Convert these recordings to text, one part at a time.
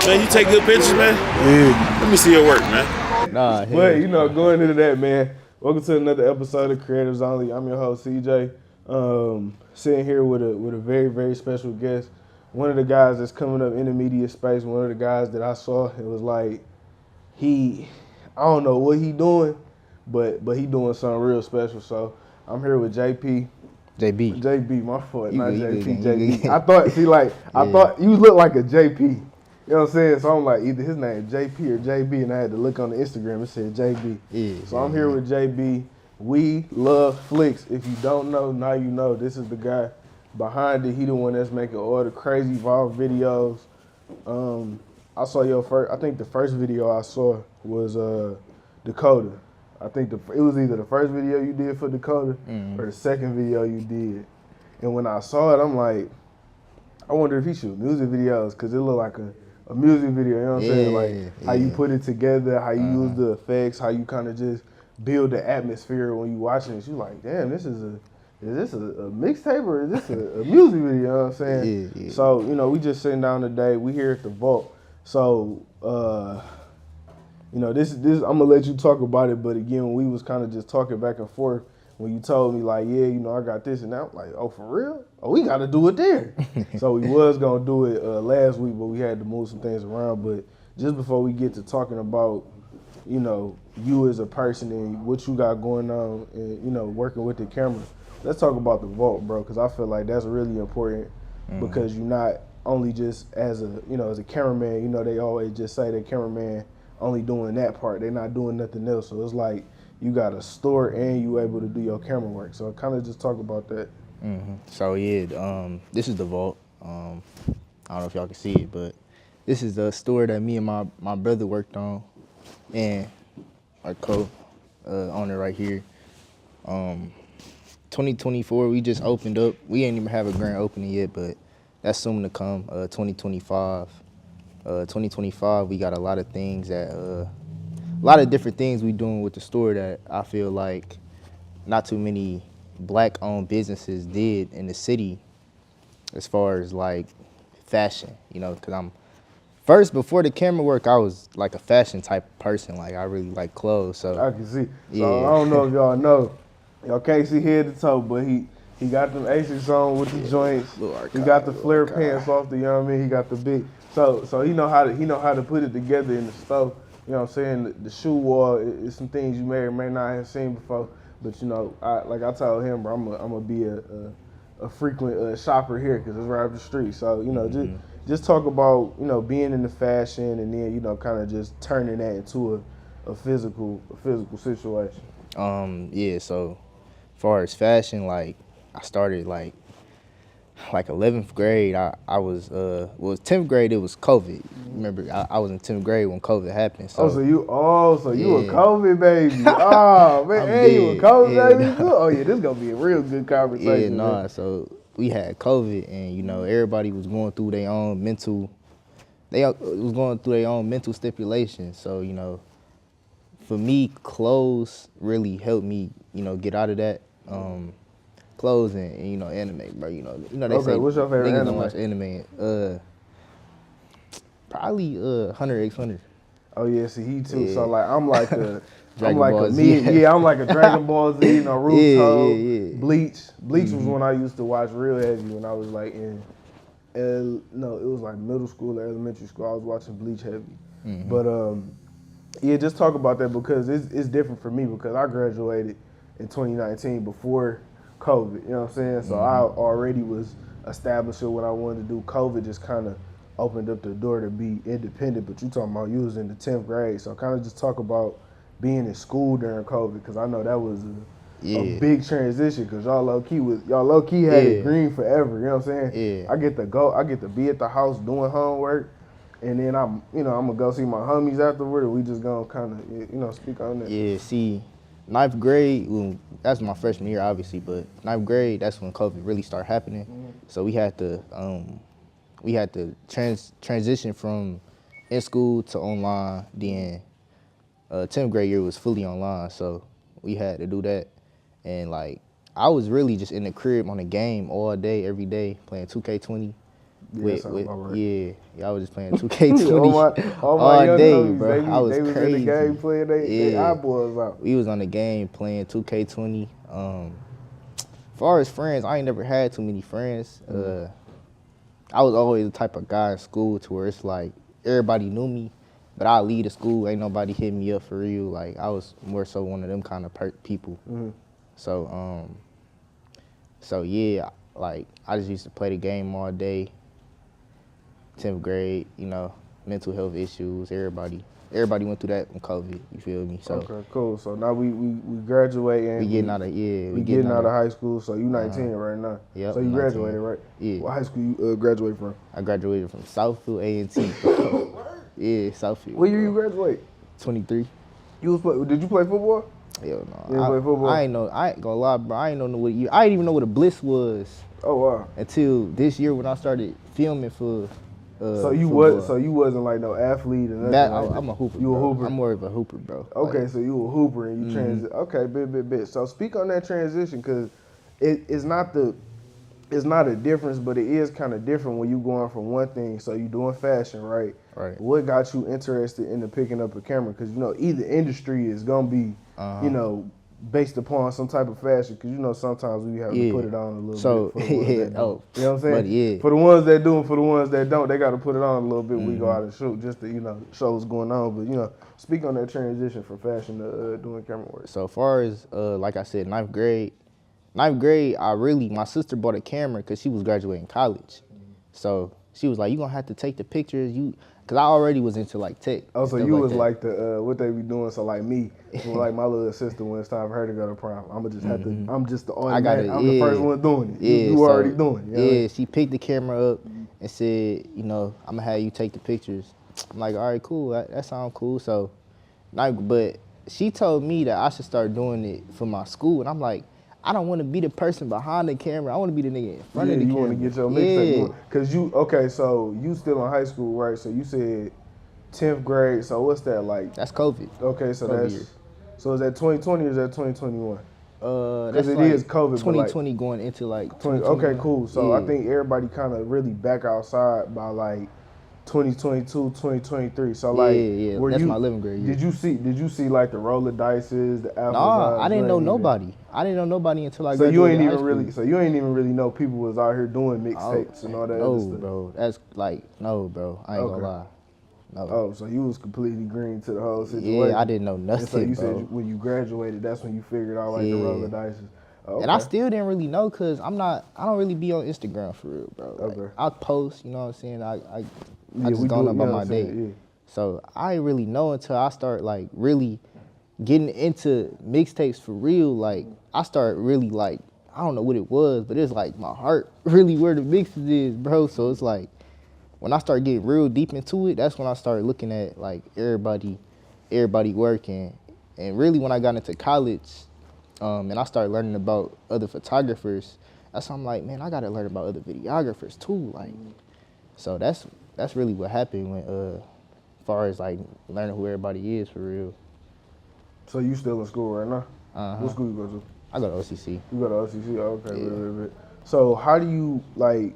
Man, you take good pictures, man? Yeah. Let me see your work, man. Nah, but going into that, man. Welcome to another episode of Creativez Only. I'm your host, CJ. Sitting here with a very, very special guest. One of the guys that's coming up in the media space. One of the guys that I saw. It was like I don't know what he doing, but he doing something real special. So I'm here with JP. JB, my fault, not JP. JB. I thought you look like a JP. You know what I'm saying? So I'm like, either his name JP or JB, and I had to look on the Instagram. It said JB. Yeah. So I'm here with JB. Weloveflics. If you don't know, now you know. This is the guy behind it. He the one that's making all the crazy viral videos. I saw your first. I think the first video I saw was Dakota. I think it was either the first video you did for Dakota or the second video you did. And when I saw it, I'm like, I wonder if he shoot music videos, because it looked like a music video, you know what I'm saying? Like how you put it together, how you use the effects, how you kind of just build the atmosphere when you watching it. You like, damn, is this a mixtape or is this a music video, you know what I'm saying? Yeah. So, we just sitting down today. We here at the Vault. So, this I'm gonna let you talk about it, but again, we was kind of just talking back and forth when you told me like, yeah, I got this and that. I'm like, oh, for real? Oh, we got to do it there. So we was gonna do it last week, but we had to move some things around. But just before we get to talking about, you as a person and what you got going on, and working with the camera, let's talk about the Vault, bro, because I feel like that's really important because you're not only just as a cameraman. They always just say that cameraman only doing that part. They're not doing nothing else. So it's like you got a store and you able to do your camera work. So kind of just talk about that. So yeah, this is the Vault. I don't know if y'all can see it, but this is the store that me and my brother worked on, and our co-owner right here. 2024, we just opened up. We ain't even have a grand opening yet, but that's soon to come. 2025. 2025, we got a lot of things a lot of different things we doing with the store that I feel like not too many black-owned businesses did in the city as far as like fashion, because before the camera work, I was like a fashion type of person. Like I really like clothes. So I can see. Yeah. So I don't know if y'all know. Y'all can't see head to toe, but he got them Asics on with the joints. He got the flare pants off the, He got the big. So he know how to put it together in the store. You know what I'm saying? The shoe wall is some things you may or may not have seen before. But I told him, bro, I'm gonna be a frequent shopper here because it's right up the street. So just talk about being in the fashion and then kind of just turning that into a physical situation. Yeah. So, as far as fashion, like I started like 11th grade. I was 10th grade. It was COVID. Remember, I was in 10th grade when COVID happened. So you a COVID baby. Oh man, you a COVID baby too. Oh yeah, this gonna be a real good conversation. Yeah, so we had COVID, and everybody was going through their own mental. They was going through their own mental stipulations. So for me, clothes really helped me get out of that. Clothes and anime, bro. They say what's your favorite niggas anime? don't watch anime. Probably Hunter x Hunter. Oh yeah, see he too. Yeah. So like I'm like a I'm like a Dragon Ball Z, Naruto, Bleach. Bleach was one I used to watch real heavy when I was like it was like middle school or elementary school. I was watching Bleach heavy. But just talk about that because it's different for me because I graduated in 2019 before COVID, you know what I'm saying? So I already was established with what I wanted to do. COVID just kind of opened up the door to be independent, but you talking about you was in the 10th grade. So kind of just talk about being in school during COVID because I know that was a big transition because y'all low key had it green forever, you know what I'm saying? Yeah. I get to be at the house doing homework and then I'm gonna go see my homies afterward and we just gonna kind of, speak on that. Yeah, see, 9th grade, well, that's my freshman year, obviously, but 9th grade, that's when COVID really started happening. So we had to transition from in school to online. Then 10th grade year was fully online, so we had to do that. And like I was really just in the crib on the game all day, every day, playing 2K20. Yeah, I was just playing 2K20 all my young day, homies, bro. I was they was crazy. in the game playing they eyeballs out. We was on the game playing 2K20. As far as friends, I ain't never had too many friends. I was always the type of guy in school to where it's like everybody knew me, but I leave the school, ain't nobody hit me up for real. Like I was more so one of them kind of people. So yeah, like I just used to play the game all day. 10th grade, you know, mental health issues. Everybody went through that in COVID. You feel me? So okay, cool. So now we graduating. We getting out of high school. So you 19 right now. Yep, So you 19. graduated, right? Yeah. What high school you graduated from? I graduated from Southfield A&T. Bro. Yeah, Southfield. What year you graduate? 23. Did you play football? Hell no. You didn't play football? I ain't gonna lie, bro. I ain't know what year. I didn't even know what a bliss was. Oh wow. Until this year when I started filming for. So you wasn't like no athlete or nothing. I'm a hooper. You a hooper? I'm more of a hooper, bro. Okay, so you a hooper and you transit. Okay, bit. So speak on that transition because it's not a difference, but it is kind of different when you going from one thing. So you doing fashion, right? Right. What got you interested into picking up a camera? Because you know either industry is gonna be, you know, based upon some type of fashion. Because you know sometimes we have to put it on a little bit. For the ones that don't. You know what I'm saying? For the ones that do and for the ones that don't, they got to put it on a little bit. We go out and shoot just to show what's going on. But speak on that transition from fashion to doing camera work. So far as like I said, ninth grade, my sister bought a camera because she was graduating college. So she was like, you gonna have to take the pictures. Cause I already was into like tech. Oh, so you was like the what they be doing. So like me, like my little sister, when it's time for her to go to prom, I'ma just have to. I'm just the automatic. I'm the first one doing it. Yeah, you already doing it. Yeah, she picked the camera up and said, I'm gonna have you take the pictures. I'm like, all right, cool. That sounds cool. So, but she told me that I should start doing it for my school, and I'm like, I don't want to be the person behind the camera. I want to be the nigga in front of the camera. You want to get your mixtape. Because so you still in high school, right? So you said 10th grade. So what's that like? That's COVID. Okay, so COVID that's year. So is that 2020 or is that 2021? That's it like is COVID. 2020 going into like 20. Okay, cool. So I think everybody kind of really back outside by like 2022, 2023. So like, that's my 11th grade year. Did you see like the roller dices, the apples? No, I didn't know nobody. I didn't know nobody until I So graduated. you ain't even really know people was out here doing mixtapes and all that other stuff. Bro. That's like bro. I ain't gonna lie. No. Oh, so you was completely green to the whole situation. Yeah, I didn't know nothing. And so you bro. said when you graduated, that's when you figured out like the roller dices. Okay. And I still didn't really know because I don't really be on Instagram for real, bro. Like, I post, you know what I'm saying? I just going about my day. Yeah. So I didn't really know until I start like really getting into mixtapes for real. Like I start really like, I don't know what it was, but it's like my heart really where the mixes is, bro. So it's like when I start getting real deep into it, that's when I started looking at like everybody working. And really when I got into college, and I started learning about other photographers, that's when I'm like, man, I gotta learn about other videographers too. Like, so that's really what happened when, as far as like learning who everybody is for real. So you still in school right now? What school you go to? I go to OCC. You go to OCC? Okay, bit. So how do you like?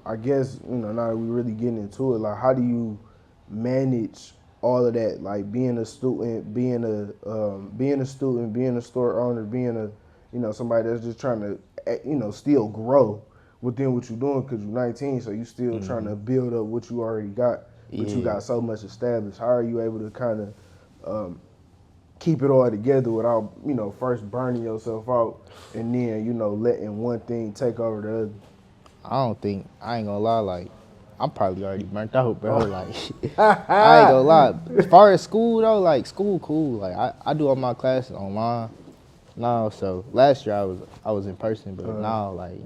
I guess now that we really getting into it, like how do you manage all of that? Like being a student, being a store owner, being a somebody that's just trying to still grow within what you're doing because you're 19, so you still trying to build up what you already got, but you got so much established. How are you able to kind of keep it all together without first burning yourself out and then letting one thing take over the other? I ain't gonna lie, like I'm probably already burnt out, bro. Like I ain't gonna lie. As far as school though, like school cool. Like I do all my classes online now. So last year I was in person, but now like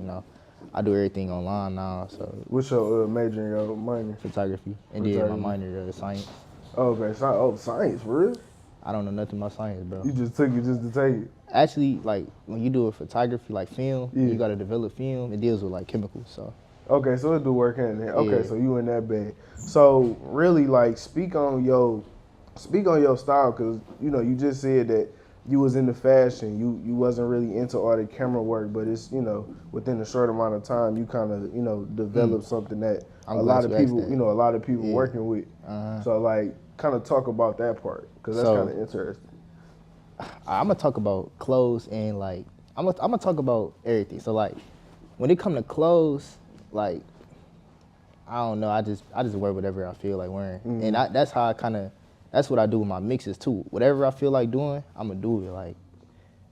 I do everything online now. So what's your major and your minor? Photography, and then my minor science. Oh, okay, science, for real? I don't know nothing about science, bro. You just took it just to take it? Actually, like when you do a photography, like film, you gotta develop film. It deals with like chemicals, so. Okay, so it do work in there. Okay, so you in that bag. So really, like, speak on your style, cause you just said that you was into fashion, you wasn't really into all the camera work, but it's, within a short amount of time, you kind of, developed something that a lot of people working with. So like, kind of talk about that part, because that's kind of interesting. I'm gonna talk about clothes and like I'm gonna talk about everything. So like, when it come to clothes, like I don't know, I just wear whatever I feel like wearing, and that's how that's what I do with my mixes too. Whatever I feel like doing, I'm gonna do it. Like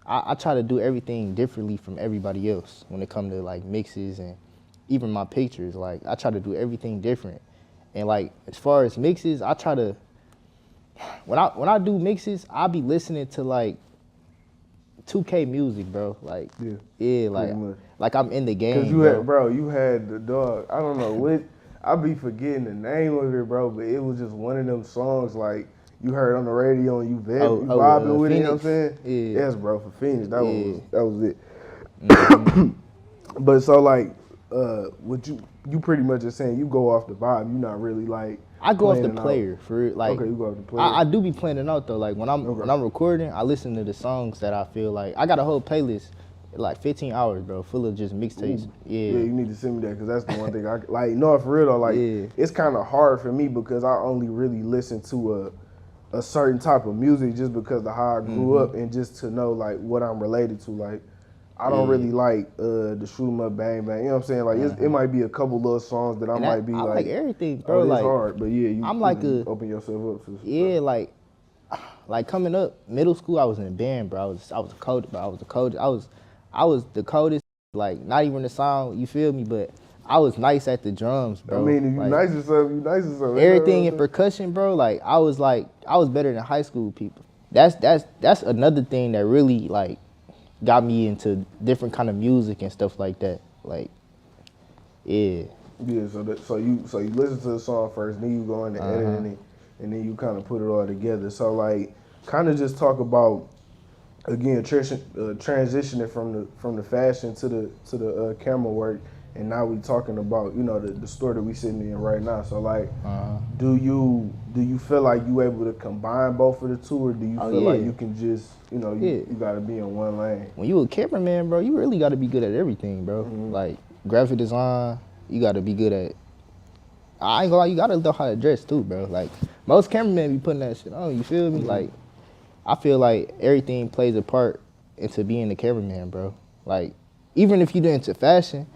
I try to do everything differently from everybody else when it come to like mixes and even my pictures. Like I try to do everything different, and like as far as mixes, I try to. When I do mixes, I be listening to like 2K music, bro. Like like I'm in the game. Cause you had the dog. I don't know what. I be forgetting the name of it, bro. But it was just one of them songs like you heard on the radio and you vibing with it. You know what I'm saying? Yeah. Yes, bro. For Phoenix, that was it. But so like, what you pretty much just saying you go off the vibe. You not really like. I go off the player for like. Okay, you go off the player. I do be playing it out though. Like when I'm recording, I listen to the songs that I feel like. I got a whole playlist, like 15 hours, bro, full of just mixtapes. Yeah, you need to send me that because that's the one thing I like. No, for real though, like it's kind of hard for me because I only really listen to a certain type of music just because of how I grew up and just to know like what I'm related to. Like I don't really like the shoot 'em up bang bang. You know what I'm saying? Like it might be a couple little songs that I might be I like everything, bro. It's like hard, but you I'm like open yourself up to stuff. Like coming up, middle school, I was in a band, bro. I was a coach, bro. I was the coldest. Like not even the sound, you feel me? But I was nice at the drums, bro. I mean, if you like, nice or something, you nice or something. Everything in percussion, bro. Like I was better than high school people. That's another thing that really like got me into different kind of music and stuff like that. Like, yeah. Yeah. So you listen to the song first, then you go into editing it, and then you kind of put it all together. So like, kind of just talk about again transitioning from the fashion to the camera work. And now we talking about, the store that we sitting in right now. So like, do you feel like you able to combine both of the two, or do you feel like you can just, you gotta be in one lane? When you a cameraman, bro, you really gotta be good at everything, bro. Like graphic design, you gotta be good at. I ain't gonna lie, you gotta know how to dress too, bro. Like most cameramen be putting that shit on. You feel me? Like I feel like everything plays a part into being a cameraman, bro. Like even if you do into fashion,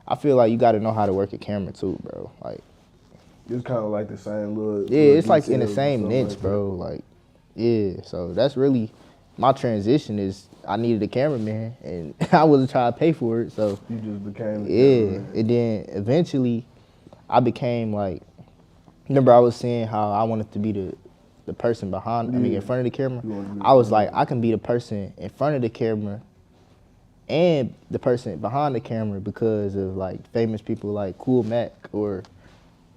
I feel like you got to know how to work a camera too, bro. Like, it's kind of like the same little. Yeah, it's like in the same niche, like bro. Like, yeah. So that's really my transition. Is I needed a cameraman, and I wasn't trying to pay for it. So you just became. Cameraman. And then eventually, I became like. Remember, I was saying how I wanted to be the person behind. I mean, in front of the camera. I was like, I can be the person in front of the camera and the person behind the camera because of like famous people like Cool Mac or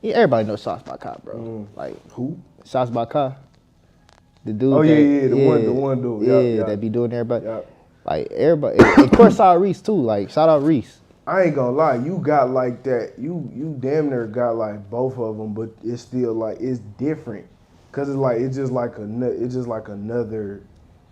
everybody knows Sauce by Ka, bro. Like who? Sauce by Ka. The dude. Oh the one dude. Yeah, that be doing everybody. Like everybody, and of course, shout out Reese too. Like shout out Reese. I ain't gonna lie, you got like that. You damn near got like both of them, but it's still like it's different, cause it's just like another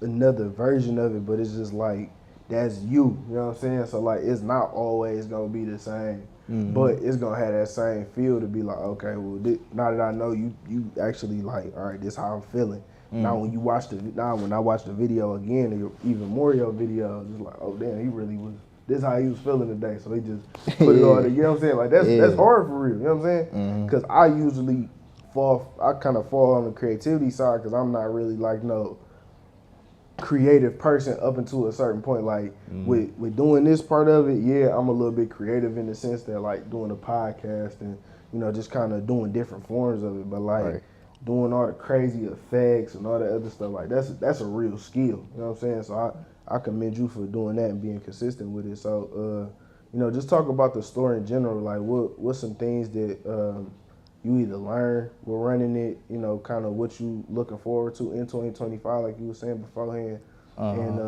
version of it, but it's just like. That's you know what I'm saying? So like it's not always gonna be the same, but it's gonna have that same feel to be like, okay, well now that I know you actually like, all right, this how I'm feeling. Now when I watch the video again, even more of your videos, it's like, oh damn, he really was. This how he was feeling today. So he just put it all together. You know what I'm saying? Like that's hard for real. You know what I'm saying? Because I usually kind of fall on the creativity side because I'm not really like no creative person up until a certain point. Like with doing this part of it, I'm a little bit creative in the sense that like doing a podcast and just kind of doing different forms of it. But like doing all the crazy effects and all that other stuff, like that's a real skill. You know what I'm saying? So I commend you for doing that and being consistent with it. So just talk about the store in general. Like what's some things that you either learn while running it, kind of what you looking forward to in 2025, like you were saying beforehand, and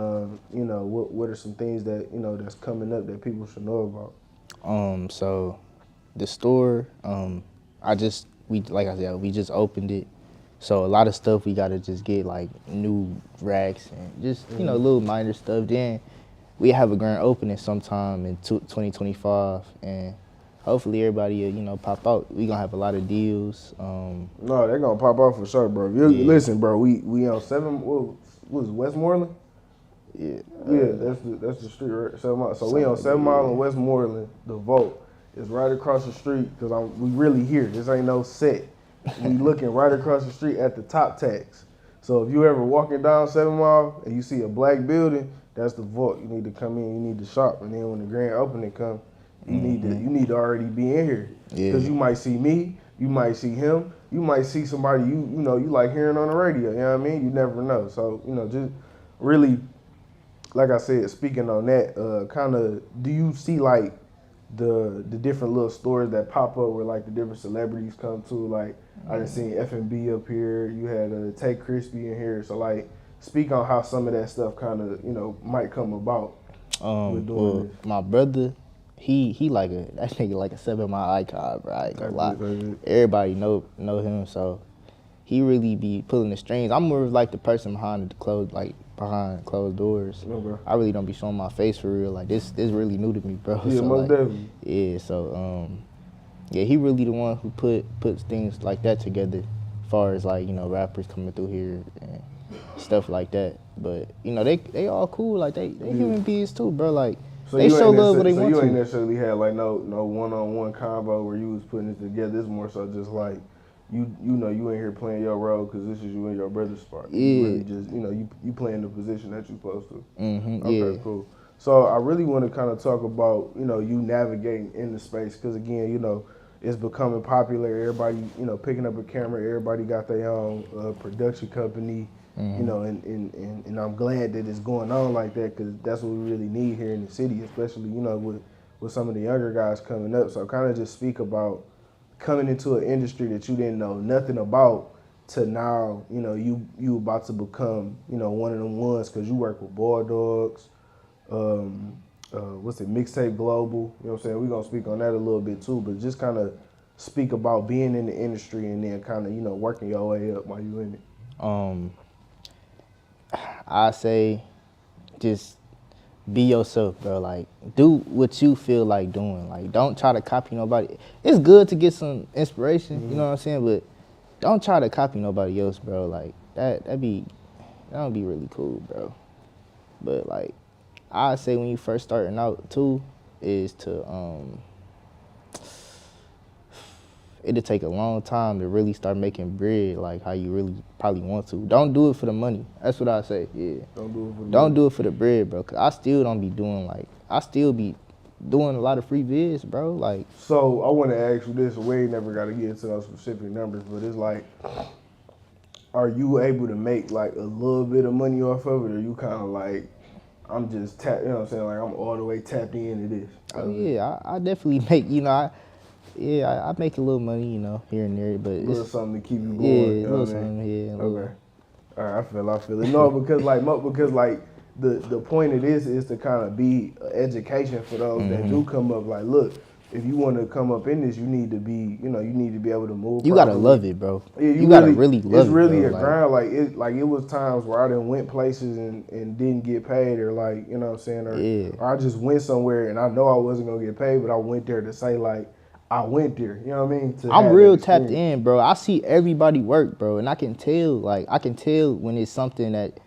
what are some things that that's coming up that people should know about? So the store, we just opened it. So a lot of stuff we gotta just get like new racks and just little minor stuff. Then we have a grand opening sometime in 2025, and hopefully everybody pop out. We gonna have a lot of deals. No, they're gonna pop out for sure, bro. Listen, bro, we on 7. What was Westmoreland? Yeah, that's the street, right? 7 Mile. So we on 7 Mile in Westmoreland. The Vote is right across the street because we really here. This ain't no set. We looking right across the street at the Top Tax. So if you ever walking down 7 Mile and you see a black building, that's the Vote. You need to come in. You need to shop, and then when the grand opening come, you need to already be in here because you might see me, you might see him, you might see somebody you like hearing on the radio. You know what I mean? You never know. So just really. Like I said, speaking on that, kind of, do you see like the different little stores that pop up where like the different celebrities come to? Like I done seen F&B up here. You had Take Crispy in here. So like, speak on how some of that stuff kind of might come about. With doing this. My brother, he like that nigga like a 7 Mile icon, bro. I ain't gonna lie. Everybody know him, so he really be pulling the strings. I'm more like the person behind closed doors. Okay. I really don't be showing my face for real. Like this really new to me, bro. Yeah, so, most definitely. Yeah, so he really the one who puts things like that together, as far as like rappers coming through here and stuff like that. But they all cool. Like they human beings too, bro. Like so they show love what they want to. So you ain't necessarily had like no one-on-one convo where you was putting it together. It's more so just like. You ain't here playing your role because this is you and your brother's part. Yeah. You really just you playing the position that you supposed to. Mm-hmm, okay, cool. So I really want to kind of talk about you navigating in the space because again it's becoming popular. Everybody picking up a camera. Everybody got their own production company. Mm-hmm. And I'm glad that it's going on like that because that's what we really need here in the city, especially with some of the younger guys coming up. So kind of just speak about. Coming into an industry that you didn't know nothing about to now, you about to become, one of them ones because you work with Bulldogs, Mixtape Global, you know what I'm saying? We're going to speak on that a little bit too, but just kind of speak about being in the industry and then kind of, working your way up while you in it. I say just be yourself, bro. Like, do what you feel like doing. Like, don't try to copy nobody. It's good to get some inspiration, you know what I'm saying? But don't try to copy nobody else, bro. Like, that don't be really cool, bro. But, like, I say when you first starting out, too, is to, it'll take a long time to really start making bread like how you really probably want to. Don't do it for the money. That's what I say, yeah. Don't do it for the bread, bro. Cause I still don't be doing I still be doing a lot of free vids, bro. Like. So I want to ask you this. We ain't never got to get into those specific numbers, but it's like, are you able to make like a little bit of money off of it, or you kind of like, I'm just tapped, you know what I'm saying? Like I'm all the way tapped into this. Oh yeah, I definitely make, I make a little money, here and there, but it's something to keep you going. Yeah, a little something, yeah. Okay. All right, I feel it. No, because the point of this is to kind of be an education for those that do come up. Like, look, if you want to come up in this, you need to be, you need to be able to move. You gotta love it, bro. Yeah, you gotta really love it. It's really bro. a grind. Like it was times where I done went places and didn't get paid, or like, you know what I'm saying, or I just went somewhere and I know I wasn't gonna get paid, but I went there to say like. I went there, you know what I mean? I'm real tapped in, bro. I see everybody work, bro, and I can tell when it's something that,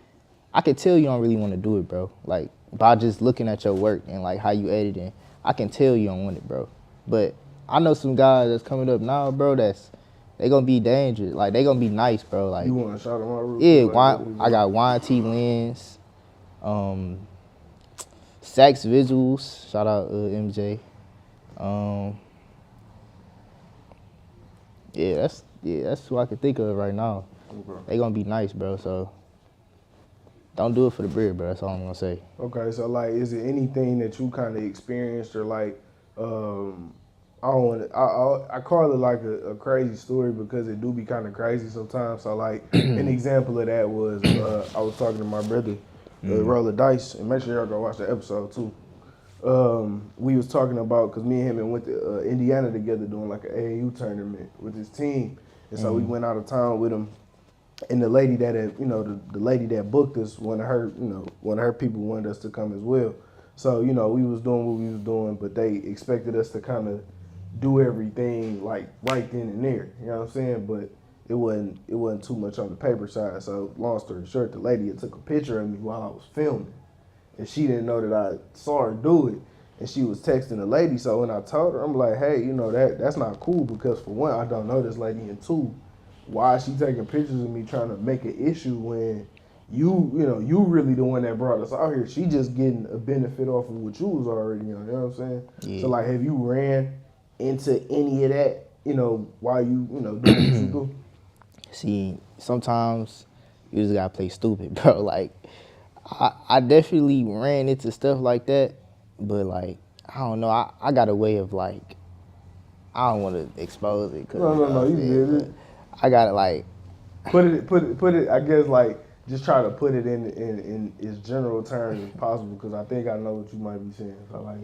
I can tell you don't really want to do it, bro. Like, by just looking at your work and, like, how you editing, I can tell you don't want it, bro. But I know some guys that's coming up now, bro, they gonna be dangerous. Like, they gonna be nice, bro. Like, you want to shout them out? Yeah, I got YT Lens, Sax Visuals, shout out MJ. That's who I can think of right now. Okay. They gonna be nice, bro. So don't do it for the bread, bro. That's all I'm gonna say. Okay, so like, is it anything that you kind of experienced or like, I call it like a crazy story because it do be kind of crazy sometimes. So like, an example of that was I was talking to my brother, Roll of Dice, and make sure y'all go watch the episode too. We was talking about, because me and him went to Indiana together doing like an AAU tournament with his team. And so we went out of town with him And the lady that had, the lady that booked us, one of her people wanted us to come as well. So, we was doing what we was doing, but they expected us to kind of do everything like right then and there. You know what I'm saying? But it wasn't too much on the paper side. So long story short, the lady had took a picture of me while I was filming. And she didn't know that I saw her do it. And she was texting the lady. So when I told her, I'm like, hey, that's not cool because for one, I don't know this lady, and two, why is she taking pictures of me trying to make an issue when you really the one that brought us out here? She just getting a benefit off of what you was already on, you know what I'm saying? Yeah. So like, have you ran into any of that, while you, doing what you do? See, sometimes you just gotta play stupid, bro. Like, I definitely ran into stuff like that, but like, I don't know, I got a way of like, I don't want to expose it. No, you did it. I gotta like put it. I guess like just try to put it in as general terms as possible because I think I know what you might be saying. So like,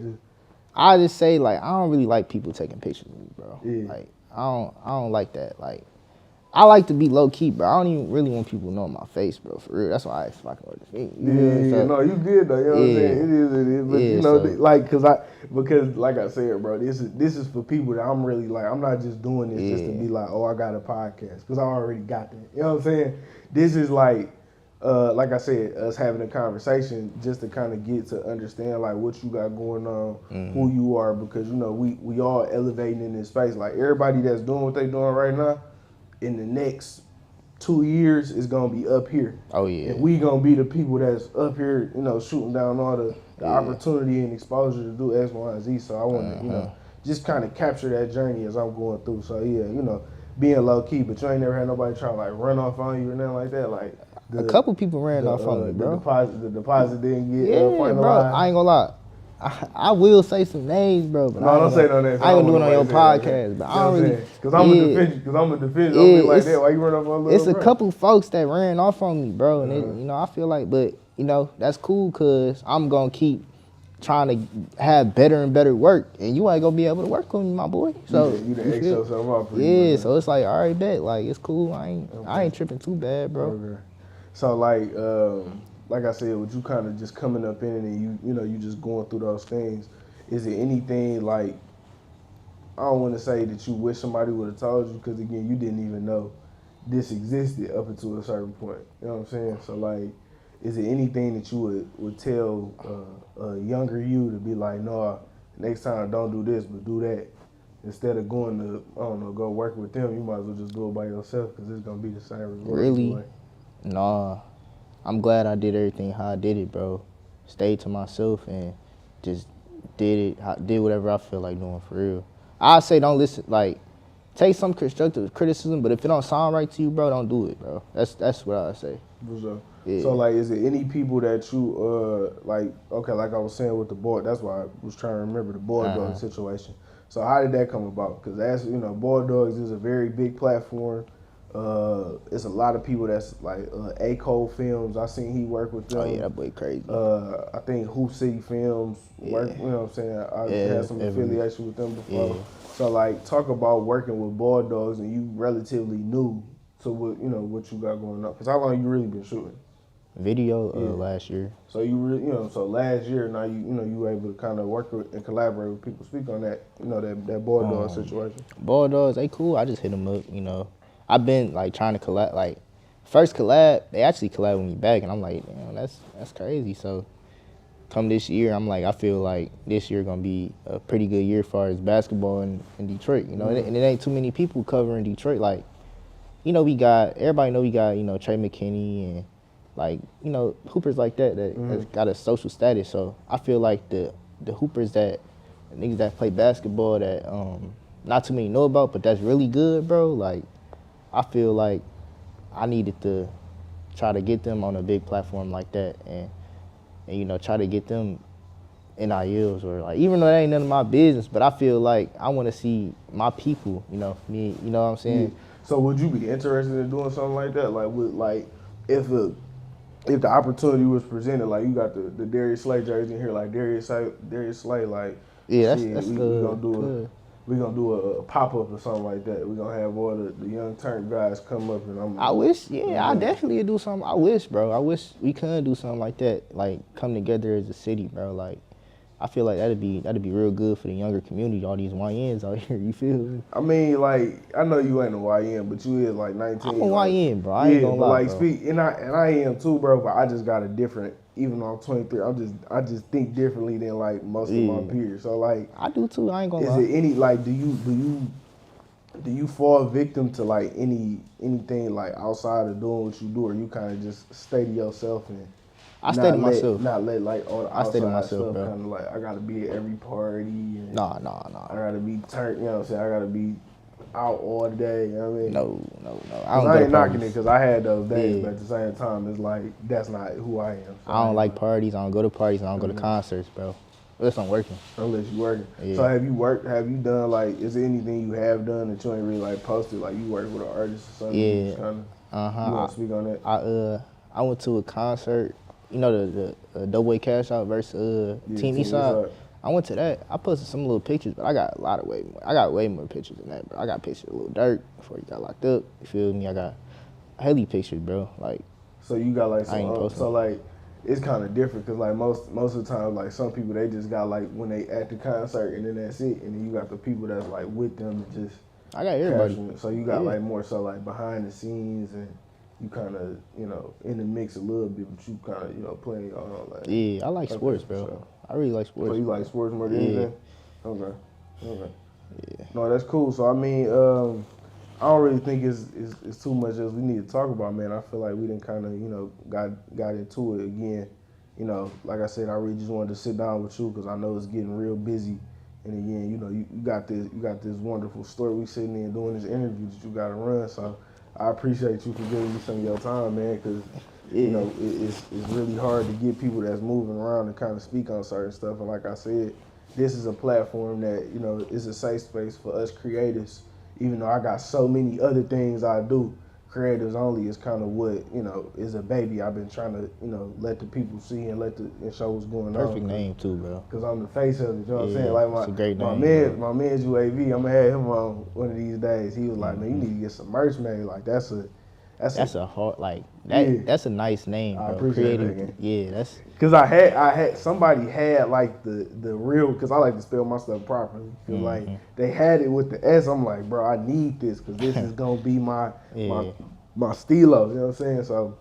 I just say like I don't really like people taking pictures of me, bro. Yeah. Like I don't like that. Like I like to be low key, bro. I don't even really want people to know my face, bro. For real, that's why I fucking with the feet. No, you good though. You know what I'm saying? It is. But because like I said, bro, this is for people that I'm really like. I'm not just doing this just to be like, oh, I got a podcast, because I already got that. You know what I'm saying? This is like I said, us having a conversation just to kind of get to understand like what you got going on, who you are, because we all elevating in this space. Like everybody that's doing what they doing right now, in the next 2 years is gonna be up here. Oh yeah. And we gonna be the people that's up here, shooting down all the opportunity and exposure to do X, Y, and Z. So I want to, just kind of capture that journey as I'm going through. So yeah, being low key, but you ain't never had nobody try to like run off on you or nothing like that. Like a couple people ran off on me, bro. The deposit didn't get finalized. Bro. I ain't gonna lie. I will say some names, bro. But don't say no names. I ain't gonna do it on your podcast, but I don't really. Because I'm a defender. Don't be like that. Why you run off on a little It's a couple folks that ran off on me, bro. And I feel like, but that's cool because I'm gonna keep trying to have better and better work, and you ain't gonna be able to work on me, my boy. So you done X yourself up. Yeah, so it's like, all right, bet. Like it's cool. I ain't tripping too bad, bro. Okay. So like I said, with you kind of just coming up in it and you just going through those things, is it anything like, I don't want to say that you wish somebody would have told you, because again, you didn't even know this existed up until a certain point. You know what I'm saying? So like, is it anything that you would tell a younger you to be like, no, next time don't do this, but do that. Instead of going to, I don't know, go work with them, you might as well just do it by yourself because it's going to be the same result. Really? Nah. I'm glad I did everything how I did it, bro. Stayed to myself and just did whatever I feel like doing, for real. I say don't listen, like, take some constructive criticism, but if it don't sound right to you, bro, don't do it, bro. That's what I say. For sure. Yeah. So, like, is it any people that you, like I was saying with the board, that's why I was trying to remember the board dog situation. So how did that come about? Because as Board Dogs is a very big platform. It's a lot of people that's like A-Cole Films. I seen he work with them. Oh yeah, that boy crazy. I think Hoop City Films work. You know what I'm saying? I had some affiliation with them before. Yeah. So like, talk about working with Board Dogs and you relatively new to what you got going on. Cause how long you really been shooting? Video last year. So you really so last year now you were able to kind of work with and collaborate with people. Speak on that that Board Dog situation. Board Dogs, they cool. I just hit them up. I've been like trying to collab. Like first collab, they actually collab with me back, and I'm like, damn, that's crazy. So come this year, I'm like, I feel like this year gonna be a pretty good year as far as basketball in Detroit. And it ain't too many people covering Detroit. Like everybody know we got Trey McKinney and like hoopers like that's got a social status. So I feel like the hoopers the niggas that play basketball that not too many know about, but that's really good, bro. Like I feel like I needed to try to get them on a big platform like that and try to get them NILs or like, even though that ain't none of my business, but I feel like I want to see my people, me, you know what I'm saying? Yeah. So would you be interested in doing something like that? Like if the opportunity was presented, like you got the Darius Slay jersey in here, like Darius Slay, like yeah, shit, that's we good. gonna do it. we gonna do a pop up or something like that. We gonna have all the young turn guys come up and I wish, I definitely do something. I wish, bro. I wish we could do something like that. Like come together as a city, bro. Like I feel like that'd be real good for the younger community. All these YNs out here, you feel me? I mean, like I know you ain't a YN, but you is like 19. I'm a YN, bro. I ain't gonna lie, like bro. and I am too, bro. But I just got a different. Even though I'm 23, I just think differently than like most of my peers. So like I do too. I ain't gonna lie. Is it any like do you fall victim to like anything like outside of doing what you do, or you kind of just stay to yourself and I stay to myself. Not let like all the I stay to outside myself, stuff bro. kind of like I gotta be at every party. And Nah. I gotta be turned. You know what I'm saying? I gotta be out all day. You know what I mean? No. I ain't knocking it because I had those days, but at the same time, it's like that's not who I am. So I don't like parties. I don't go to parties. I don't go to concerts, bro. Unless I'm working. Unless you working. Yeah. So have you worked? Have you done like? Is there anything you have done that you ain't really like posted? Like you work with an artist or something? Yeah. Kinda, Uh-huh. You want to speak on that? I went to a concert. You know the Doughboy Cash Out versus Team Eastside. I went to that. I posted some little pictures, but I got way more pictures than that, bro. I got pictures of Lil Durk before he got locked up. You feel me? I got hella pictures, bro. Like, so you got like I ain't posting. so like it's kind of different because like most of the time like some people they just got like when they at the concert and then that's it, and then you got the people that's like with them and just. I got everybody. Passionate. So you got like more so like behind the scenes and. You kind of, in the mix a little bit, but you kind of, playing your own. Like, yeah, I like sports, bro. So. I really like sports. So you like sports more than anything? Okay. Yeah. No, that's cool. So, I mean, I don't really think it's too much as we need to talk about, man. I feel like we done kind of, got into it again. Like I said, I really just wanted to sit down with you because I know it's getting real busy. And again, you got this wonderful story. We sitting there doing this interview that you got to run. So, I appreciate you for giving me some of your time, man, because, it's really hard to get people that's moving around and kind of speak on certain stuff. And like I said, this is a platform that, is a safe space for us creatives. Even though I got so many other things I do, Creativez Only is kind of what, is a baby. I've been trying to, let the people see and and show what's going on. Perfect name, too, bro. Because I'm the face of it, you know what I'm saying? Like it's a great name, my man's UAV, I'm going to have him on one of these days. He was like, man, you need to get some merch made. Like, that's a hard, like, that's a nice name, bro. I appreciate Creative, that. that's. Because I had, somebody had, like, the real, because I like to spell my stuff properly. Because, like, they had it with the S. I'm like, bro, I need this because this is going to be my stilo, you know what I'm saying? So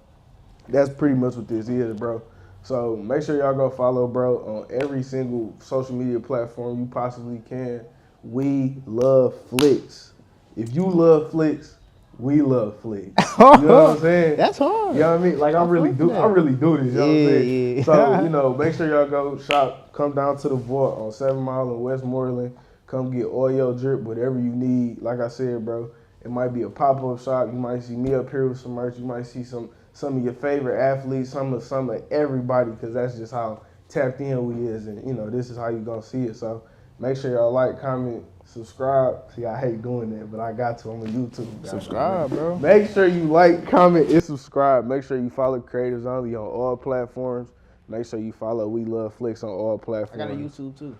that's pretty much what this is, bro. So make sure y'all go follow bro on every single social media platform you possibly can. We love flicks. If you love flicks, we love flicks. You know what I'm saying? That's hard. You know what I mean? Like I really do this, you know what I'm saying? Yeah. So, make sure y'all go shop, come down to the vault on 7 Mile in Westmoreland. Come get all your drip, whatever you need. Like I said, bro, it might be a pop-up shop. You might see me up here with some merch. You might see some of your favorite athletes, some of everybody, because that's just how tapped in we is. And, this is how you going to see it. So make sure y'all like, comment, subscribe. See, I hate doing that, but I got to. I'm on YouTube. Subscribe, bro. Make sure you like, comment, and subscribe. Make sure you follow Creativez Only on all platforms. Make sure you follow Weloveflics on all platforms. I got a YouTube too.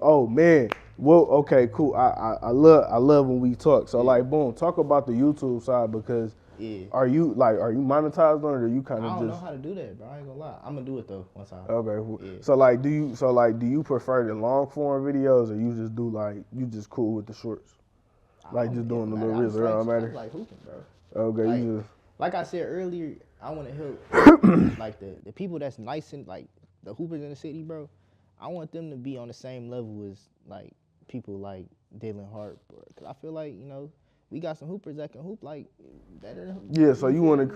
Oh man. Well, okay, cool. I love when we talk. So like, boom, talk about the YouTube side because are you monetized on it or you kind of just? I don't know how to do that, bro. I ain't gonna lie. I'm gonna do it though once I. Okay. Yeah. So do you prefer the long form videos or you just you just cool with the shorts? Like just doing the little reels, it don't matter. Like hooping, bro. Okay, like I said earlier, I want to help like the people that's nice and like the hoopers in the city, bro. I want them to be on the same level as like people like Dylan Hart, bro. Cause I feel like we got some hoopers that can hoop like better than hoopers. Yeah, so you want to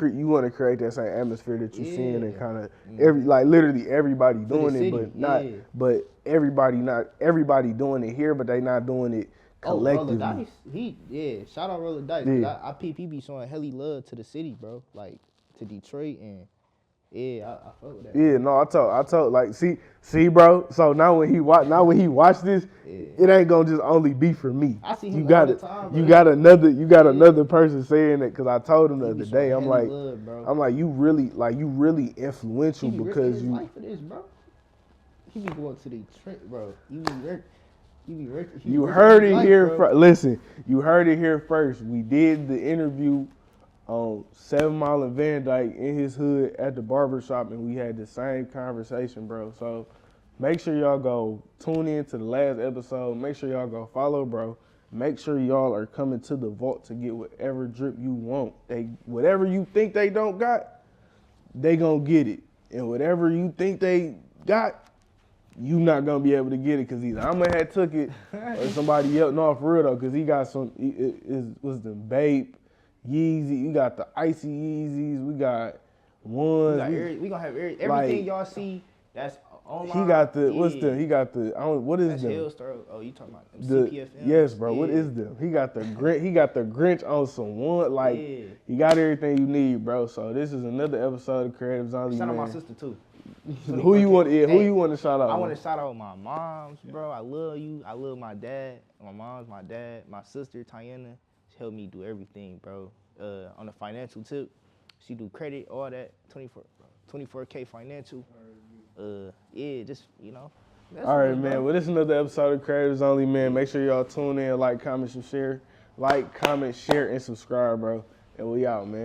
create that same atmosphere that you're seeing and kind of literally everybody doing it, but everybody doing it here, but they not doing it collectively. Roller Dice, shout out Roller Dice. Yeah. I be showing hella love to the city, bro. Like to Detroit and I fuck with that. Yeah, no, I told like see bro. So now when he watch this, it ain't gonna just only be for me. I see him you got all the it. time, bro. You got another person saying it because I told him the other day. I'm like, you really influential he be because his life for this, bro. He be going to Detroit, bro. You heard it here first. Listen, you heard it here first. We did the interview on 7 Mile and Van Dyke in his hood at the barbershop, and we had the same conversation, bro. So make sure y'all go tune in to the last episode. Make sure y'all go follow, bro. Make sure y'all are coming to the vault to get whatever drip you want. Whatever you think they don't got, they gonna get it. And whatever you think they got, you not gonna be able to get it because either I'm gonna have took it or somebody else. No, for real though, because he got some. It was the Bape, Yeezy. We got the Icy Yeezys. We got ones. We gonna have everything y'all see. That's online. He got the He got the. What is them? Hellstar. Oh, you talking about them CPFM? Yes, bro. Yeah. What is them? He got the Grinch. He got the Grinch on some one. Like he got everything you need, bro. So this is another episode of Creativez Only. Shout out my sister too. Who you want? Who you want to shout out? I want to shout out my moms, bro. I love you. I love my dad. My mom's my dad. My sister Tiana, she helped me do everything, bro. On the financial tip, she do credit, all that. 24K financial. Just all right, man. Well, this is another episode of Creativez Only, man. Make sure y'all tune in, like, comment, and share. Like, comment, share, and subscribe, bro. And we out, man.